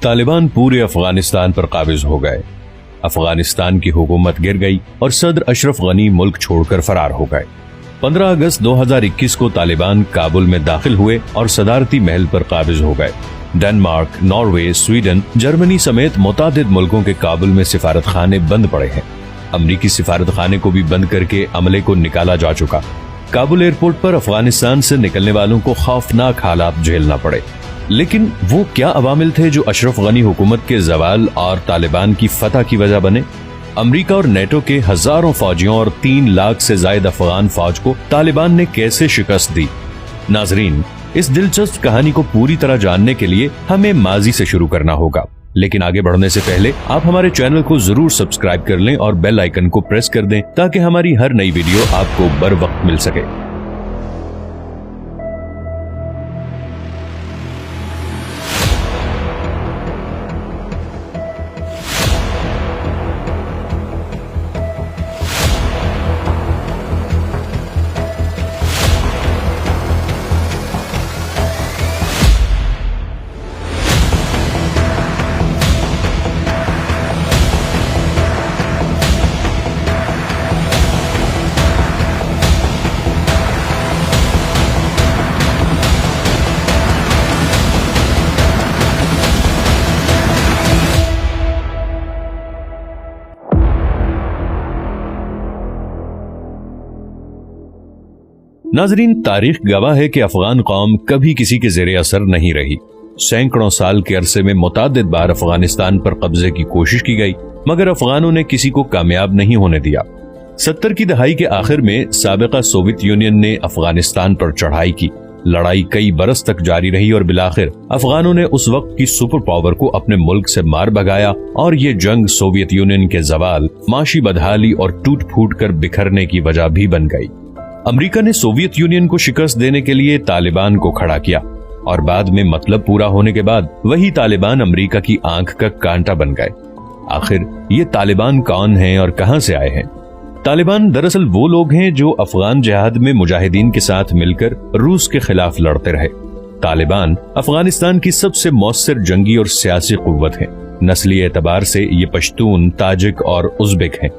तालिबान पूरे अफगानिस्तान पर काबिज हो गए। अफगानिस्तान की हुकूमत गिर गई और सदर अशरफ गनी मुल्क छोड़कर फरार हो गए। 15 अगस्त 2021 को तालिबान काबुल में दाखिल हुए और सदारती महल पर काबिज हो गए। डेनमार्क, नॉर्वे, स्वीडन, जर्मनी समेत मुतादिद मुल्कों के काबुल में सिफारत खाने बंद पड़े हैं। अमरीकी सिफारत खाने को भी बंद करके अमले को निकाला जा चुका। काबुल एयरपोर्ट पर अफगानिस्तान से निकलने वालों को खौफनाक हालात झेलना पड़े। लेकिन वो क्या अवामिल थे जो अशरफ गनी हुकूमत के जवाल और तालिबान की फतह की वजह बने? अमरीका और नेटो के हजारों फौजियों और 3 लाख से ज्यादा अफगान फौज को तालिबान ने कैसे शिकस्त दी? नाजरीन, इस दिलचस्प कहानी को पूरी तरह जानने के लिए हमें माजी से शुरू करना होगा। लेकिन आगे बढ़ने से पहले आप हमारे चैनल को जरूर सब्सक्राइब कर लें और बेल आइकन को प्रेस कर दें ताकि हमारी हर नई वीडियो आपको बर वक्त मिल सके। नाजरीन, तारीख गवाह है कि अफगान कौम कभी किसी के ज़ेरे असर नहीं रही। सैकड़ों साल के अरसे में मुतादिद बार अफगानिस्तान पर कब्जे की कोशिश की गई, मगर अफगानों ने किसी को कामयाब नहीं होने दिया। 70 की दहाई के आखिर में साबिका सोवियत यूनियन ने अफगानिस्तान पर चढ़ाई की। लड़ाई कई बरस तक जारी रही और बिलाखिर अफगानों ने उस वक्त की सुपर पावर को अपने मुल्क से मार भगाया और ये जंग सोवियत यूनियन के जवाल, माशी बदहाली और टूट फूट कर बिखरने की वजह भी बन गई। अमेरिका ने सोवियत यूनियन को शिकस्त देने के लिए तालिबान को खड़ा किया और बाद में मतलब पूरा होने के बाद वही तालिबान अमेरिका की आंख का कांटा बन गए। आखिर ये तालिबान कौन हैं और कहां से आए हैं? तालिबान दरअसल वो लोग हैं जो अफगान जिहाद में मुजाहिदीन के साथ मिलकर रूस के खिलाफ लड़ते रहे। तालिबान अफगानिस्तान की सबसे मौसर जंगी और सियासी कुव्वत है। नस्ली एतबार से ये पश्तून, ताजिक और उज़्बेक हैं।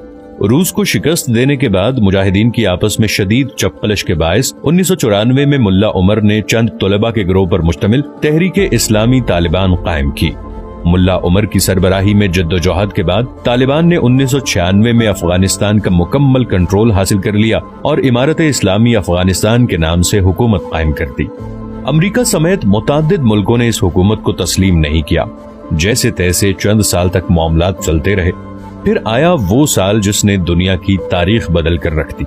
रूस को शिकस्त देने के बाद मुजाहिदीन की आपस में शदीद चपकलश के बायस 1994 में मुल्ला उमर ने चंद तलबा के गिरोह पर मुश्तमिल तहरीके इस्लामी तालिबान कायम की। मुल्ला उमर की सरबराही में जद्दोजहद के बाद तालिबान ने 1996 में अफगानिस्तान का मुकम्मल कंट्रोल हासिल कर लिया और इमारत इस्लामी अफगानिस्तान के नाम से हुकूमत कायम कर दी। अमरीका समेत मुतादिद मुल्कों ने इस हुकूमत को तस्लीम नहीं किया। जैसे तैसे चंद साल तक मामलात चलते रहे। फिर आया वो साल जिसने दुनिया की तारीख बदल कर रख दी।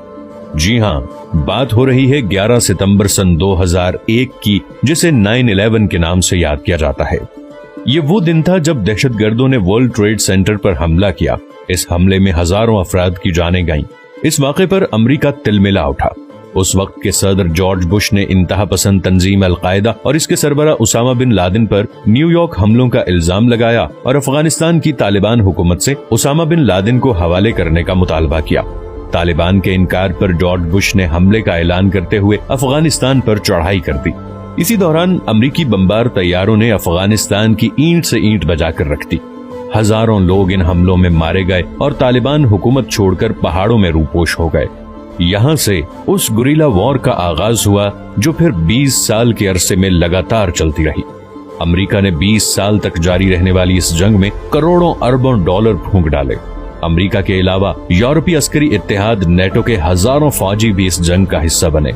जी हाँ, बात हो रही है 11 सितंबर सन 2001 की, जिसे 9/11 के नाम से याद किया जाता है। ये वो दिन था जब दहशतगर्दों ने वर्ल्ड ट्रेड सेंटर पर हमला किया। इस हमले में हजारों अफराद की जानें गईं। इस वाक़े पर अमरीका तिलमिला उठा। उस वक्त के सदर जॉर्ज बुश ने इंतहा पसंद तंजीम अल-कायदा और इसके सरबरा उसामा बिन लादेन पर न्यूयॉर्क हमलों का इल्जाम लगाया और अफगानिस्तान की तालिबान हुकूमत से उसामा बिन लादेन को हवाले करने का मुतालबा किया। तालिबान के इनकार पर जॉर्ज बुश ने हमले का ऐलान करते हुए अफगानिस्तान पर चढ़ाई कर दी। इसी दौरान अमरीकी बमबार तैयारों ने अफगानिस्तान की ईंट से ईंट बजाकर रख दी। हजारों लोग इन हमलों में मारे गए और तालिबान हुकूमत छोड़कर पहाड़ों में रूपोश हो गए। यहाँ से उस गुरिल्ला वॉर का आगाज हुआ जो फिर 20 साल के अरसे में लगातार चलती रही। अमेरिका ने 20 साल तक जारी रहने वाली इस जंग में करोड़ों अरबों डॉलर फूंक डाले। अमेरिका के अलावा यूरोपीय अस्करी इत्तेहाद नेटो के हजारों फौजी भी इस जंग का हिस्सा बने।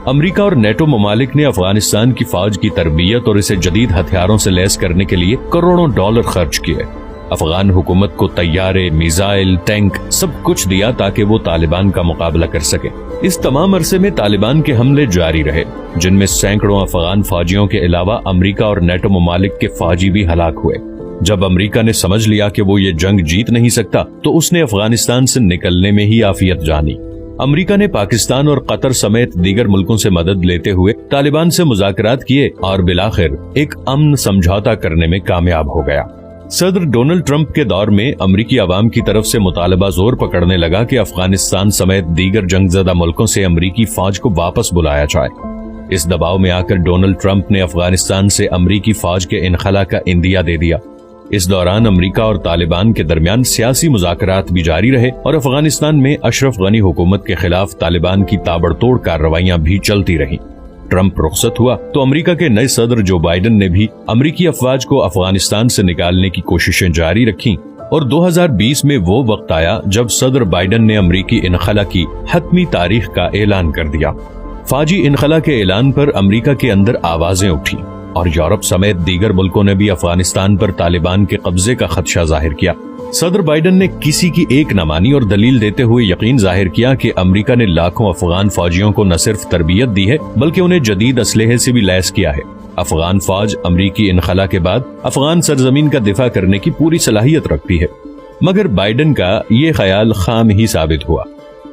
अमेरिका और नेटो ममालिक ने अफगानिस्तान की फौज की तरबियत और इसे जदीद हथियारों से लैस करने के लिए करोड़ों डॉलर खर्च किए। अफगान हुकूमत को तैयारे, मिसाइल, टैंक सब कुछ दिया ताकि वो तालिबान का मुकाबला कर सके। इस तमाम अरसे में तालिबान के हमले जारी रहे, जिनमें सैकड़ों अफगान फौजियों के अलावा अमेरिका और नेटो ममालिक के फौजी भी हलाक हुए। जब अमेरिका ने समझ लिया कि वो ये जंग जीत नहीं सकता, तो उसने अफगानिस्तान से निकलने में ही आफियत जानी। अमेरिका ने पाकिस्तान और कतर समेत दीगर मुल्कों से मदद लेते हुए तालिबान से मुज़ाकरात किए और बिलाखिर एक अमन समझौता करने में कामयाब हो गया। सदर डोनाल्ड ट्रंप के दौर में अमरीकी अवाम की तरफ से मुतालबा जोर पकड़ने लगा कि अफगानिस्तान समेत दीगर जंगजदा मुल्कों से अमरीकी फौज को वापस बुलाया जाए। इस दबाव में आकर डोनाल्ड ट्रंप ने अफगानिस्तान से अमरीकी फौज के इनखला का इंदिया दे दिया। इस दौरान अमेरिका और तालिबान के दरमियान सियासी मुज़ाकरात भी जारी रहे और अफगानिस्तान में अशरफ गनी हुकूमत के खिलाफ तालिबान की ताबड़तोड़ कार्रवाइयां भी चलती रहीं। ट्रंप रुखसत हुआ तो अमेरिका के नए सदर जो बाइडन ने भी अमेरिकी अफवाज को अफगानिस्तान से निकालने की कोशिशें जारी रखीं और 2020 में वो वक्त आया जब सदर बाइडन ने अमेरिकी इनखला की हतमी तारीख का ऐलान कर दिया। फौजी इनखला के ऐलान पर अमेरिका के अंदर आवाजें उठी और यूरोप समेत दीगर मुल्कों ने भी अफगानिस्तान पर तालिबान के कब्जे का खदशा जाहिर किया। सदर बाइडन ने किसी की एक न मानी और दलील देते हुए यकीन जाहिर किया कि अमेरिका ने लाखों अफगान फौजियों को न सिर्फ तरबियत दी है बल्कि उन्हें जदीद असलहे से भी लैस किया है। अफगान फौज अमेरिकी इनखला के बाद अफगान सरजमीन का दिफा करने की पूरी सलाहियत रखती है। मगर बाइडन का ये ख्याल खाम ही साबित हुआ।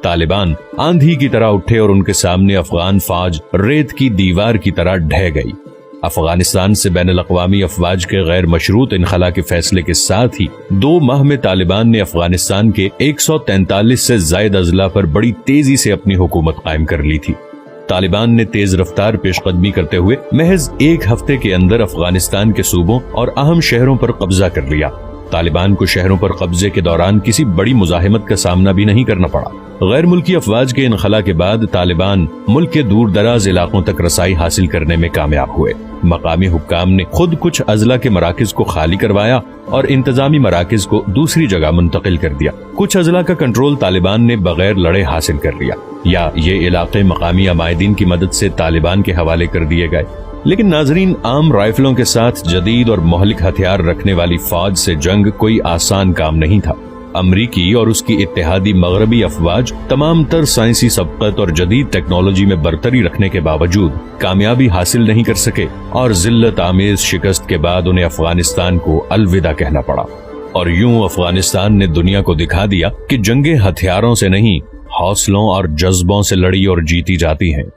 तालिबान आंधी की तरह उठे और उनके सामने अफगान फौज रेत की दीवार की तरह ढह गई। अफगानिस्तान से बैनुल-अक़वामी अफवाज के गैर मशरूत इनखला के फैसले के साथ ही 2 माह में तालिबान ने अफगानिस्तान के 143 से जायद अजला पर बड़ी तेजी से अपनी हुकूमत कायम कर ली थी। तालिबान ने तेज रफ्तार पेशकदमी करते हुए महज 1 हफ्ते के अंदर अफगानिस्तान के सूबों और अहम शहरों पर कब्जा कर लिया। तालिबान को शहरों पर कब्जे के दौरान किसी बड़ी मुजाहिमत का सामना भी नहीं करना पड़ा। गैर मुल्की अफवाज के इनखला के बाद तालिबान मुल्क के दूर दराज इलाकों तक रसाई हासिल करने में कामयाब हुए। मकामी हुक्काम ने खुद कुछ अजला के मराकिज को खाली करवाया और इंतजामी मराकिज को दूसरी जगह मुंतकिल कर दिया। कुछ अजला का कंट्रोल तालिबान ने बगैर लड़े हासिल कर लिया या ये इलाके मकामी अमायदीन की मदद से तालिबान के हवाले कर दिए गए। लेकिन नाजरीन, आम राइफलों के साथ जदीद और मोहलिक हथियार रखने वाली फौज से जंग कोई आसान काम नहीं था। अमरीकी और उसकी इत्तेहादी मगरबी अफवाज तमाम तर साइंसी सबकत और जदीद टेक्नोलॉजी में बरतरी रखने के बावजूद कामयाबी हासिल नहीं कर सके और जिल्लत आमेज शिकस्त के बाद उन्हें अफगानिस्तान को अलविदा कहना पड़ा। और यूं अफगानिस्तान ने दुनिया को दिखा दिया कि जंगे हथियारों से नहीं, हौसलों और जज्बों से लड़ी और जीती जाती हैं।